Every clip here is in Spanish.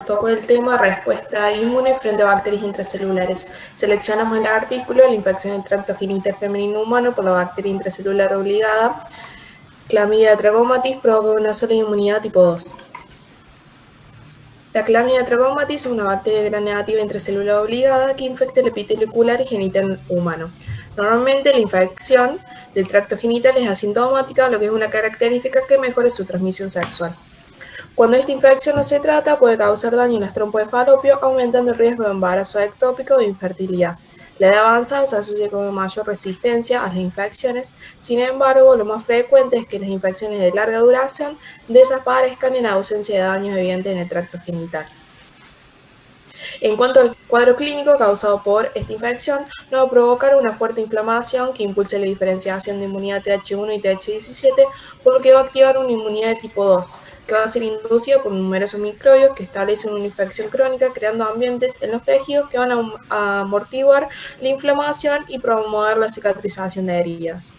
tocó el tema respuesta inmune frente a bacterias intracelulares. Seleccionamos el artículo la infección del tracto genital femenino humano por la bacteria intracelular obligada. Clamidia trachomatis provoca una sola inmunidad tipo 2. La Clamidia trachomatis es una bacteria gram negativa intracelular obligada que infecta el epitelio ocular y genital humano. Normalmente la infección del tracto genital es asintomática, lo que es una característica que mejora su transmisión sexual. Cuando esta infección no se trata, puede causar daño en las trompas de falopio, aumentando el riesgo de embarazo ectópico o de infertilidad. La edad avanzada se asocia con mayor resistencia a las infecciones. Sin embargo, lo más frecuente es que las infecciones de larga duración desaparezcan en ausencia de daños evidentes en el tracto genital. En cuanto al cuadro clínico causado por esta infección, no va a provocar una fuerte inflamación que impulse la diferenciación de inmunidad Th1 y Th17, por lo que va a activar una inmunidad de tipo 2, que va a ser inducida por numerosos microbios que establecen una infección crónica, creando ambientes en los tejidos que van a amortiguar la inflamación y promover la cicatrización de heridas.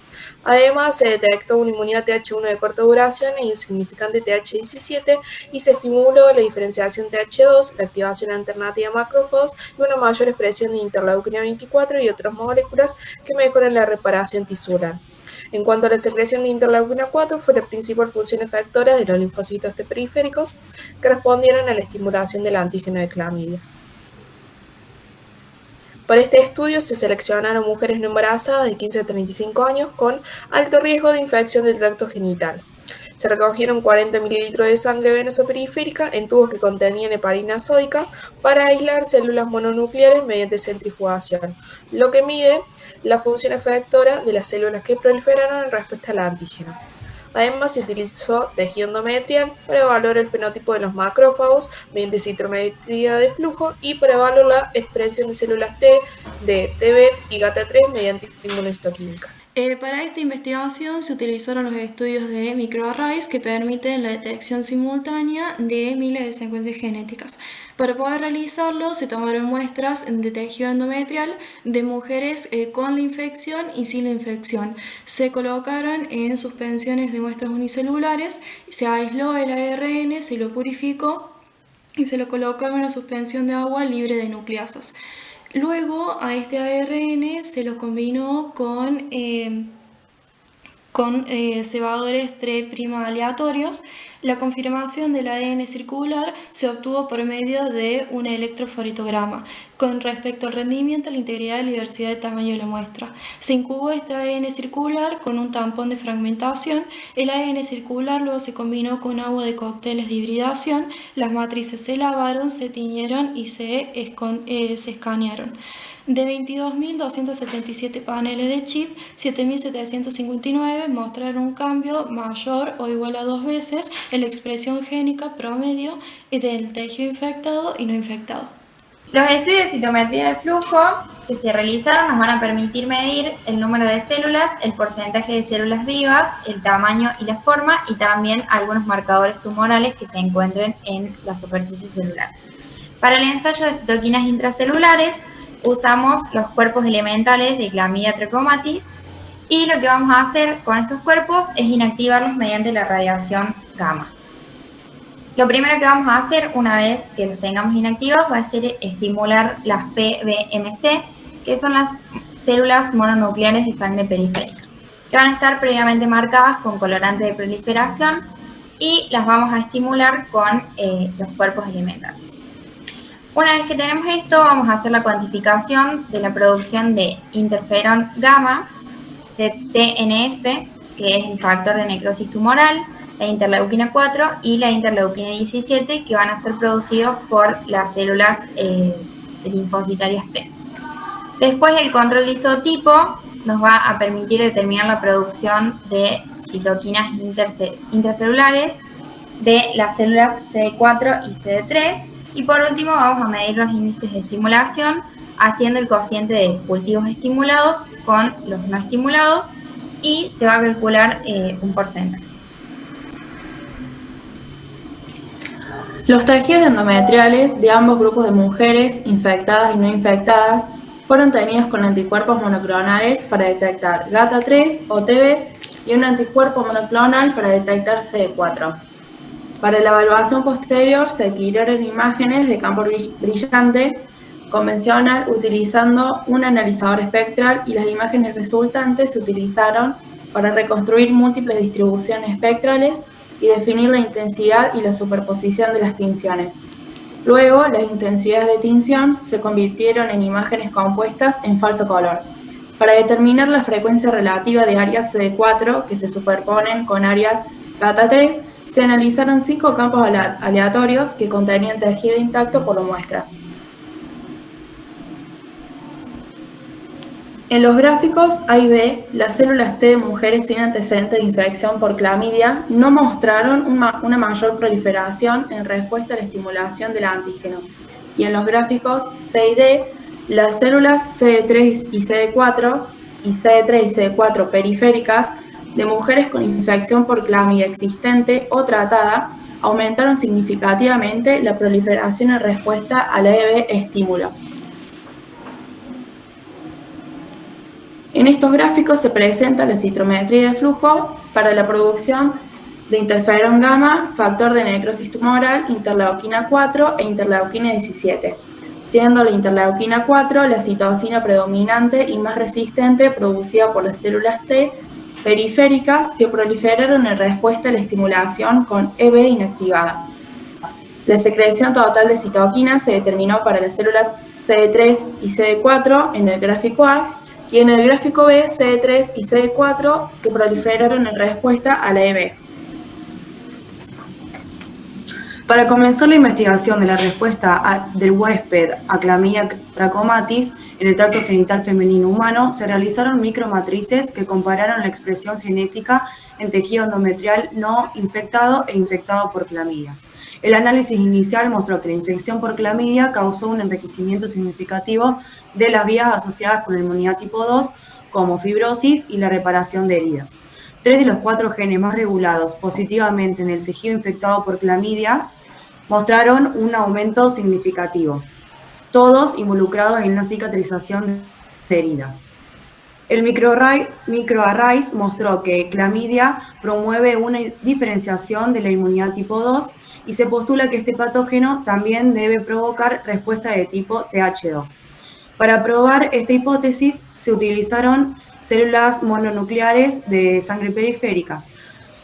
Además, se detectó una inmunidad Th1 de corta duración e insignificante Th17 y se estimuló la diferenciación Th2, la activación alternativa de macrófagos y una mayor expresión de interleuquina 24 y otras moléculas que mejoran la reparación tisular. En cuanto a la secreción de interleuquina 4, fue la principal función efectora de los linfocitos T periféricos que respondieron a la estimulación del antígeno de clamidia. Para este estudio se seleccionaron mujeres no embarazadas de 15 a 35 años con alto riesgo de infección del tracto genital. Se recogieron 40 ml de sangre venosa periférica en tubos que contenían heparina sódica para aislar células mononucleares mediante centrifugación, lo que mide la función efectora de las células que proliferaron en respuesta al antígeno. Además, se utilizó tejido endometrial para evaluar el fenotipo de los macrófagos mediante citometría de flujo y para evaluar la expresión de células T, de Tbet y GATA3 mediante inmunohistoquímica. Para esta investigación se utilizaron los estudios de microarrays que permiten la detección simultánea de miles de secuencias genéticas. Para poder realizarlo se tomaron muestras de tejido endometrial de mujeres con la infección y sin la infección. Se colocaron en suspensiones de muestras unicelulares, se aisló el ARN, se lo purificó y se lo colocó en una suspensi'ón de agua libre de nucleasas. Luego a este ARN se lo combinó con cebadores 3' aleatorios. La confirmación del ADN circular se obtuvo por medio de un electroforetograma con respecto al rendimiento, la integridad y la diversidad de tamaño de la muestra. Se incubó este ADN circular con un tampón de fragmentación. El ADN circular luego se combinó con agua de cócteles de hibridación. Las matrices se lavaron, se tiñeron y se escanearon. De 22.277 paneles de chip, 7.759 mostraron un cambio mayor o igual a 2 veces en la expresión génica promedio del tejido infectado y no infectado. Los estudios de citometría de flujo que se realizaron nos van a permitir medir el número de células, el porcentaje de células vivas, el tamaño y la forma, y también algunos marcadores tumorales que se encuentren en la superficie celular. Para el ensayo de citoquinas intracelulares, usamos los cuerpos elementales de Clamidia trachomatis y lo que vamos a hacer con estos cuerpos es inactivarlos mediante la radiación gamma. Lo primero que vamos a hacer una vez que los tengamos inactivados va a ser estimular las PBMC, que son las células mononucleares de sangre periférica, que van a estar previamente marcadas con colorante de proliferación y las vamos a estimular con los cuerpos elementales. Una vez que tenemos esto, vamos a hacer la cuantificación de la producción de interferón gamma, de TNF, que es el factor de necrosis tumoral, la interleuquina 4 y la interleuquina 17, que van a ser producidos por las células linfocitarias T. Después, el control de isotipo nos va a permitir determinar la producción de citoquinas intracelulares de las células CD4 y CD3. Y por último vamos a medir los índices de estimulación haciendo el cociente de cultivos estimulados con los no estimulados y se va a calcular un porcentaje. Los tejidos endometriales de ambos grupos de mujeres, infectadas y no infectadas, fueron tenidos con anticuerpos monoclonales para detectar GATA3 o Tbet y un anticuerpo monoclonal para detectar CD4. Para la evaluación posterior se adquirieron imágenes de campo brillante convencional utilizando un analizador espectral y las imágenes resultantes se utilizaron para reconstruir múltiples distribuciones espectrales y definir la intensidad y la superposición de las tinciones. Luego, las intensidades de tinción se convirtieron en imágenes compuestas en falso color. Para determinar la frecuencia relativa de áreas CD4 que se superponen con áreas GATA3, se analizaron 5 campos aleatorios que contenían tejido intacto por muestra. En los gráficos A y B, las células T de mujeres sin antecedentes de infección por clamidia no mostraron una mayor proliferación en respuesta a la estimulación del antígeno. Y en los gráficos C y D, las células CD3 y CD4 y CD3 y CD4 periféricas de mujeres con infección por clamidia existente o tratada aumentaron significativamente la proliferación en respuesta a la EB estímulo. En estos gráficos se presenta la citrometría de flujo para la producción de interferón gamma, factor de necrosis tumoral, interleuquina 4 e interleuquina 17, siendo la interleuquina 4 la citocina predominante y más resistente producida por las células T periféricas que proliferaron en respuesta a la estimulación con EB inactivada. La secreción total de citoquinas se determinó para las células CD3 y CD4 en el gráfico A, y en el gráfico B, CD3 y CD4 que proliferaron en respuesta a la EB. Para comenzar la investigación de la respuesta del huésped a Chlamydia trachomatis en el tracto genital femenino humano, se realizaron micromatrices que compararon la expresión genética en tejido endometrial no infectado e infectado por clamidia. El análisis inicial mostró que la infección por clamidia causó un enriquecimiento significativo de las vías asociadas con la inmunidad tipo 2, como fibrosis y la reparación de heridas. 3 de los 4 genes más regulados positivamente en el tejido infectado por clamidia mostraron un aumento significativo, todos involucrados en una cicatrización de heridas. El microarrays mostró que clamidia promueve una diferenciación de la inmunidad tipo 2 y se postula que este patógeno también debe provocar respuesta de tipo TH2. Para probar esta hipótesis se utilizaron células mononucleares de sangre periférica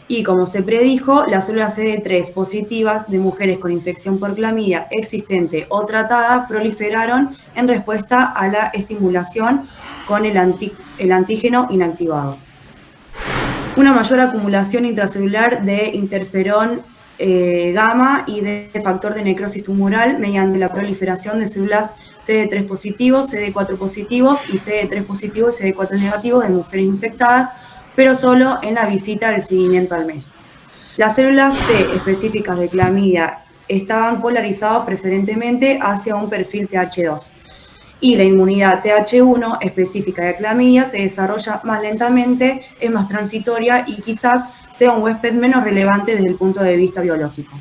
y, como se predijo, las células CD3 positivas de mujeres con infección por clamidia existente o tratada proliferaron en respuesta a la estimulación con el antígeno inactivado. Una mayor acumulación intracelular de interferón gamma y de factor de necrosis tumoral mediante la proliferación de células CD3 positivos, CD4 positivos y CD3 positivos y CD4 negativos de mujeres infectadas, pero solo en la visita del seguimiento al mes. Las células T específicas de clamidia estaban polarizadas preferentemente hacia un perfil TH2 y la inmunidad TH1 específica de clamidia se desarrolla más lentamente, es más transitoria y quizás sea un huésped menos relevante desde el punto de vista biológico.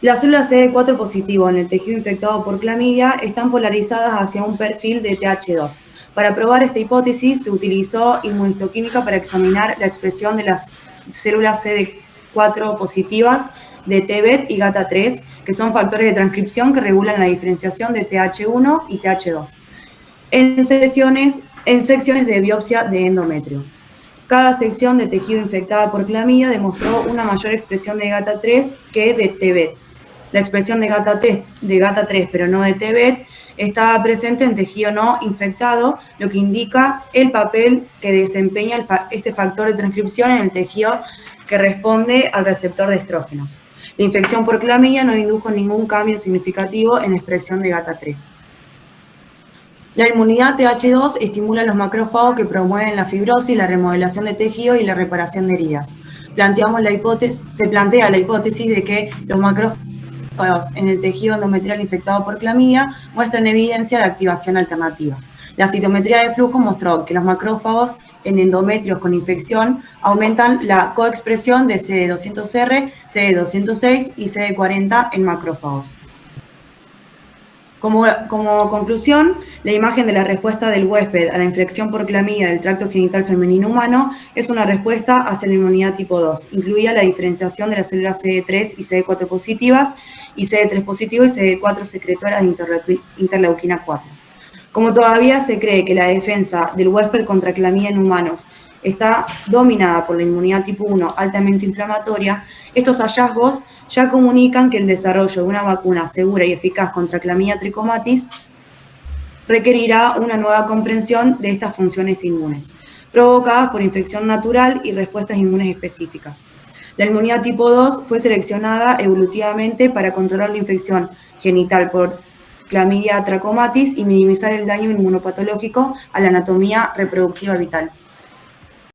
Las células CD4 positivo en el tejido infectado por clamidia están polarizadas hacia un perfil de TH2. Para probar esta hipótesis se utilizó inmunohistoquímica para examinar la expresión de las células CD4 positivas de TBET y GATA3, que son factores de transcripción que regulan la diferenciación de TH1 y TH2, en secciones de biopsia de endometrio. Cada sección de tejido infectada por clamidia demostró una mayor expresión de GATA3 que de TBET. La expresión de GATA3, pero no de TBET, estaba presente en tejido no infectado, lo que indica el papel que desempeña este factor de transcripción en el tejido que responde al receptor de estrógenos. La infección por clamidia no indujo ningún cambio significativo en la expresión de GATA3. La inmunidad TH2 estimula los macrófagos que promueven la fibrosis, la remodelación de tejido y la reparación de heridas. Se plantea la hipótesis de que los macrófagos en el tejido endometrial infectado por clamidia muestran evidencia de activación alternativa. La citometría de flujo mostró que los macrófagos en endometrios con infección aumentan la coexpresión de CD200R, CD206 y CD40 en macrófagos. Como conclusión, la imagen de la respuesta del huésped a la infección por clamidia del tracto genital femenino humano es una respuesta hacia la inmunidad tipo 2, incluida la diferenciación de las células CD3 y CD4 positivas y CD3 positivo y CD4 secretoras de interleuquina 4. Como todavía se cree que la defensa del huésped contra clamidia en humanos está dominada por la inmunidad tipo 1 altamente inflamatoria, estos hallazgos ya comunican que el desarrollo de una vacuna segura y eficaz contra clamidia trichomatis requerirá una nueva comprensión de estas funciones inmunes, provocadas por infección natural y respuestas inmunes específicas. La inmunidad tipo 2 fue seleccionada evolutivamente para controlar la infección genital por clamidia trachomatis y minimizar el daño inmunopatológico a la anatomía reproductiva vital.